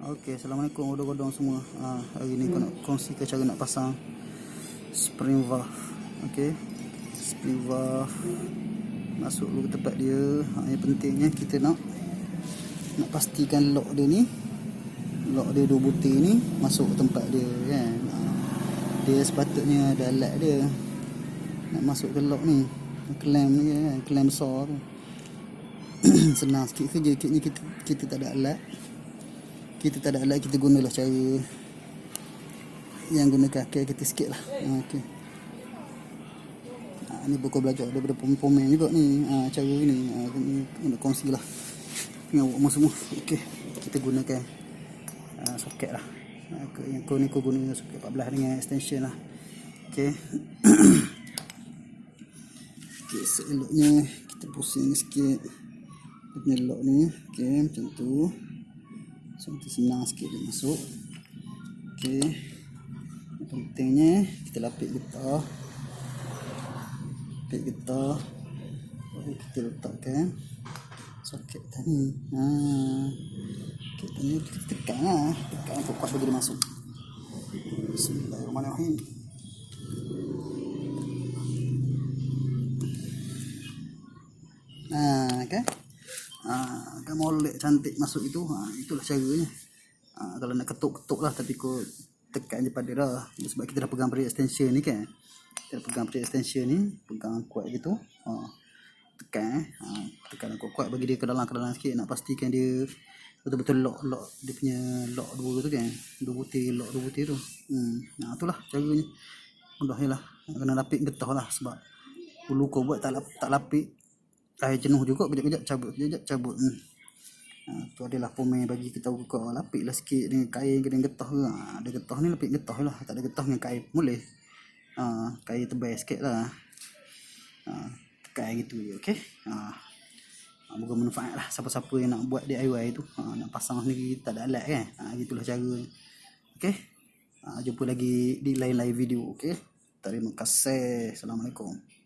Okey, assalamualaikum godong-godong semua. Hari ni aku nak kongsikan cara nak pasang spring valve. Okey. Spring valve masuk dulu ke tempat dia. Yang pentingnya kita nak pastikan lock dia ni, lock dia 2 butir ni masuk ke tempat dia kan. Dia sepatutnya ada alat dia nak masuk ke lock ni. Clamp ni kan, clamp besar tu. Senang sikit kerja. Kita tak ada alat. Kita gunalah cara yang guna kaki kita sikit lah. Okey. Ni buku belajar daripada pemain juga ni. Cara ni nak kongsi lah dengan awak semua. Okey. Kita gunakan soket lah. Yang ni aku guna soket 14 dengan extension lah. Okey. Okey, seloknya kita pusing sikit dia punya lock ni. Okey, macam tu. So, senang sikit dia masuk. Okey. Yang pentingnya kita lapik getah. Baru kita letakkan soket tadi. Soket tadi kita tekan lah. Tekan kuat bagi dia masuk. Bismillahirrahmanirrahim. Kan? Kan molek cantik masuk itu. Itulah caranya. Kalau nak ketuk-ketuk lah, tapi kau tekan je pada dah. Sebab kita dah pegang pada extension ni kan. Kita dah pegang pada extension ni, pegang kuat gitu. Tekan tekan kuat bagi dia ke dalam sikit. Nak pastikan dia betul-betul lock dia punya lock 2 tu kan. 2 butir lock 2 butir tu. Itulah caranya. Mudah je lah. Kena lapik getah lah, sebab dulu kau buat tak lapik, air jenuh juga, kejap-kejap cabut. Tu adalah pemain bagi kita tahu kau lapik lah sikit dengan kain, dengan getah ke. Ada getah ni lapik getah lah, tak ada getah dengan kain boleh. Kain tebal sikit lah. Tekan gitu je. Okey. Moga manfaat lah siapa-siapa yang nak buat D.I.Y tu. Nak pasang sendiri tak ada alat kan. Gitulah cara. Okey. Jumpa lagi di lain-lain video. Okey. Terima kasih. Assalamualaikum.